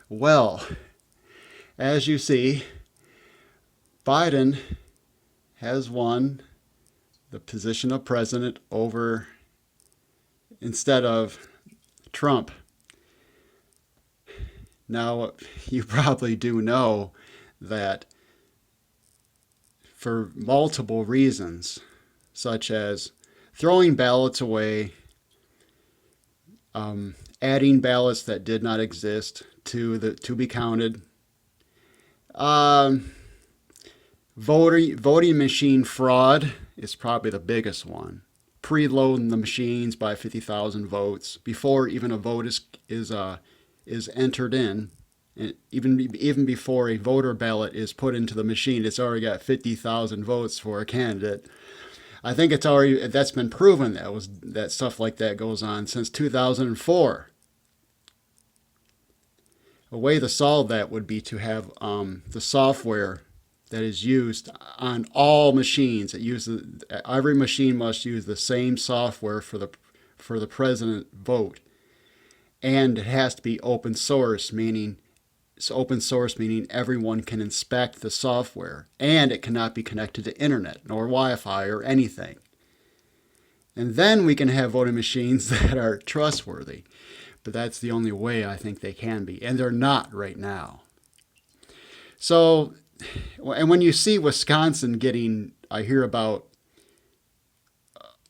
Well, as you see, Biden has won the position of president over instead of Trump. Now, you probably do know that for multiple reasons, such as throwing ballots away, adding ballots that did not exist to be counted, um, voting machine fraud is probably the biggest one. Preloading the machines by 50,000 votes before even a vote is entered in. Even before a voter ballot is put into the machine, it's already got 50,000 votes for a candidate. I think that's been proven that stuff like that goes on since 2004. A way to solve that would be to have the software that is used on all machines. Every machine must use the same software for the president vote, and it has to be open source, meaning everyone can inspect the software, and it cannot be connected to internet nor Wi-Fi or anything. And then we can have voting machines that are trustworthy. But that's the only way I think they can be, and they're not right now. So, and when you see Wisconsin I hear about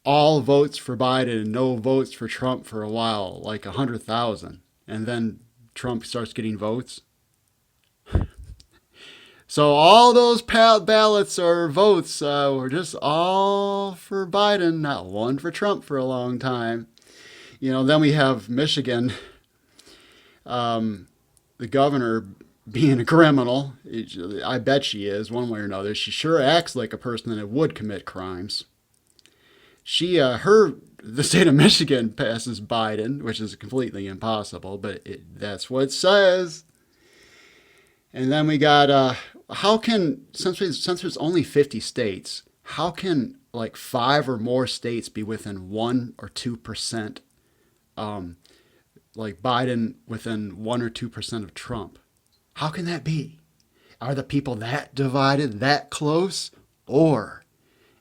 all votes for Biden and no votes for Trump for a while, like 100,000, and then Trump starts getting votes. So all those ballots or votes were just all for Biden, not one for Trump for a long time. Then we have Michigan, the governor being a criminal. I bet she is, one way or another. She sure acts like a person that would commit crimes. The state of Michigan passes Biden, which is completely impossible, but that's what it says. And then we got, since there's only 50 states, how can like 5 or more states be within 1 or 2%, like Biden within 1 or 2% of Trump? How can that be? Are the people that divided, that close? Or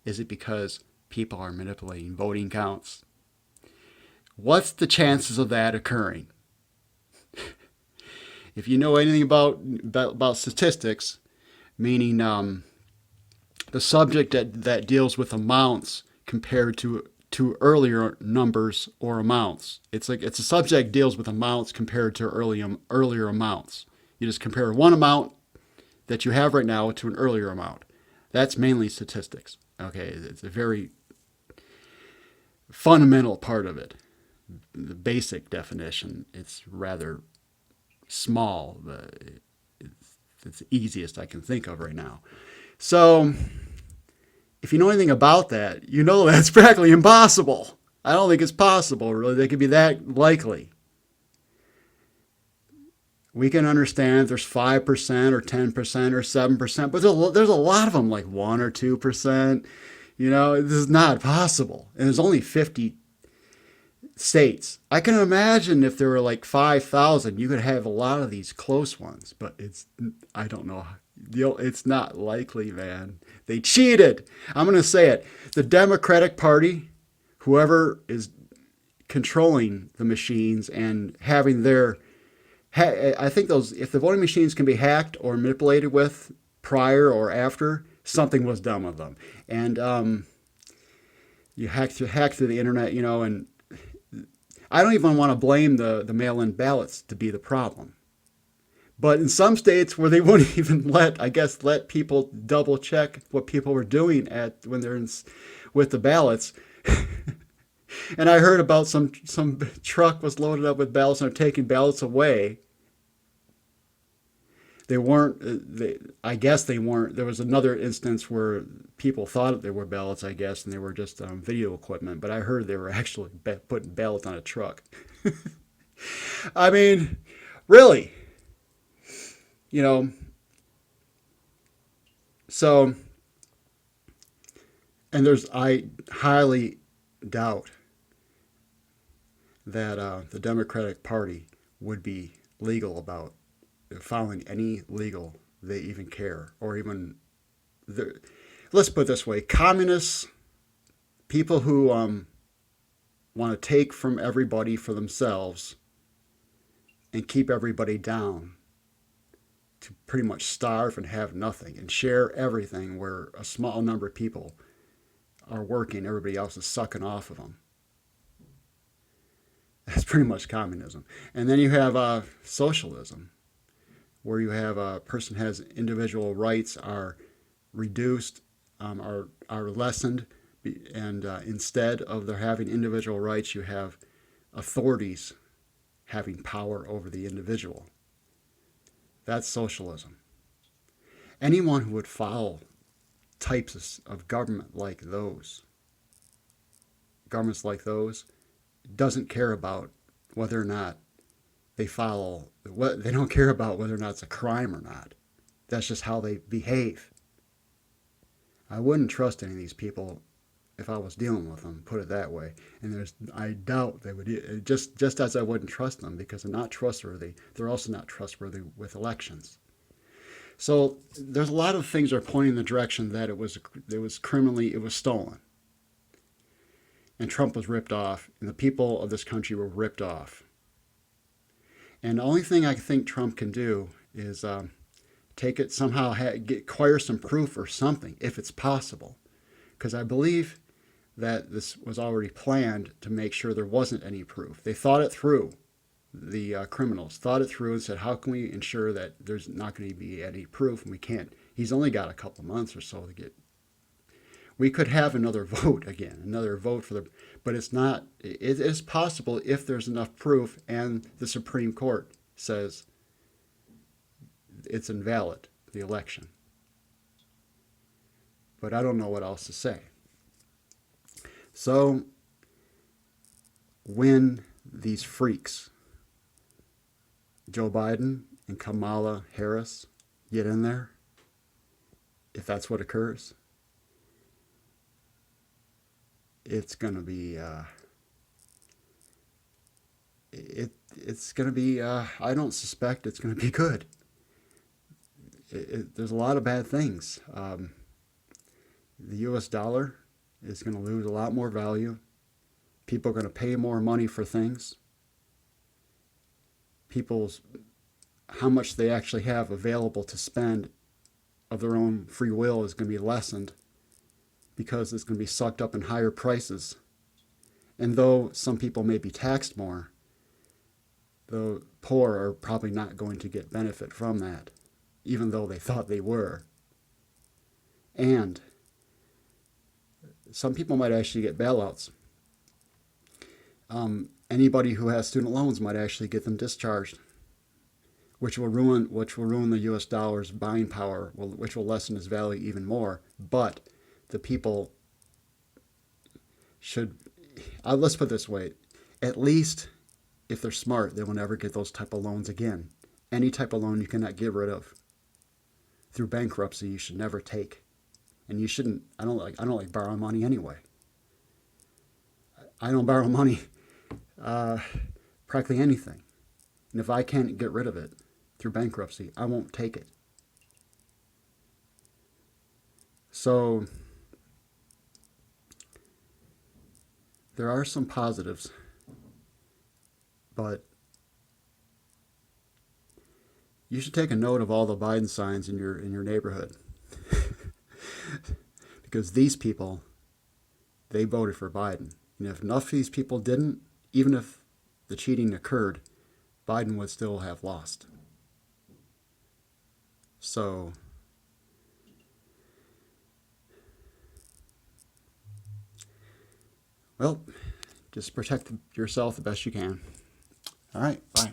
is it because people are manipulating voting counts? What's the chances of that occurring? If you know anything about statistics, meaning the subject that deals with amounts compared to earlier numbers or amounts, it's a subject deals with amounts compared to earlier amounts. You just compare one amount that you have right now to an earlier amount. That's mainly statistics. Okay, it's a very fundamental part of it. The basic definition, it's rather small. It's the easiest I can think of right now. So, if you know anything about that, you know that's practically impossible. I don't think it's possible, really. They could be that likely. We can understand there's 5% or 10% or 7%, but there's a lot of them, like 1 or 2%. This is not possible. And there's only 50 states. I can imagine if there were like 5,000, you could have a lot of these close ones, but I don't know. It's not likely, man. They cheated. I'm going to say it. The Democratic Party, whoever is controlling the machines and having I think if the voting machines can be hacked or manipulated with prior or after, something was done with them. And you hack through the internet, and I don't even want to blame the mail-in ballots to be the problem. But in some states where they wouldn't even let people double check what people were doing when they're with the ballots. And I heard about some truck was loaded up with ballots and they're taking ballots away. They weren't. I guess they weren't. There was another instance where people thought they were ballots, I guess, and they were just video equipment. But I heard they were actually putting ballots on a truck. I mean, really, So, and I highly doubt that the Democratic Party would be legal about following any legal they even care, or even let's put it this way: communists, people who want to take from everybody for themselves and keep everybody down to pretty much starve and have nothing and share everything, where a small number of people are working, everybody else is sucking off of them. That's pretty much communism. And then you have socialism, where you have a person has individual rights are reduced, are lessened, and instead of there having individual rights, you have authorities having power over the individual. That's socialism. Anyone who would follow types of governments like those, doesn't care about whether or not they follow, they don't care about whether or not it's a crime or not. That's just how they behave. I wouldn't trust any of these people if I was dealing with them, put it that way. And I doubt they would, just as I wouldn't trust them because they're not trustworthy, they're also not trustworthy with elections. So there's a lot of things that are pointing in the direction that it was criminally, it was stolen. And Trump was ripped off, and the people of this country were ripped off. And the only thing I think Trump can do is take it somehow, acquire some proof or something, if it's possible. Because I believe that this was already planned to make sure there wasn't any proof. They thought it through. The criminals thought it through and said, how can we ensure that there's not going to be any proof? And we can't. He's only got a couple months or so to get. We could have another vote again, but it's not. It is possible if there's enough proof and the Supreme Court says it's invalid, the election. But I don't know what else to say. So when these freaks, Joe Biden and Kamala Harris, get in there, if that's what occurs, it's going to be, it's going to be, I don't suspect it's going to be good. There's a lot of bad things. The U.S. dollar is going to lose a lot more value. People are going to pay more money for things. How much they actually have available to spend of their own free will is going to be lessened because it's going to be sucked up in higher prices. And though some people may be taxed more, the poor are probably not going to get benefit from that, even though they thought they were. And some people might actually get bailouts. Anybody who has student loans might actually get them discharged, which will ruin the U.S. dollar's buying power, which will lessen its value even more. But the people should, let's put it this way, at least if they're smart, they will never get those type of loans again. Any type of loan you cannot get rid of through bankruptcy, you should never take. And you shouldn't. I don't like borrowing money anyway. I don't borrow money, practically anything. And if I can't get rid of it through bankruptcy, I won't take it. So there are some positives, but you should take a note of all the Biden signs in your neighborhood. Because these people, they voted for Biden. And if enough of these people didn't, even if the cheating occurred, Biden would still have lost. So, well, just protect yourself the best you can. All right, bye.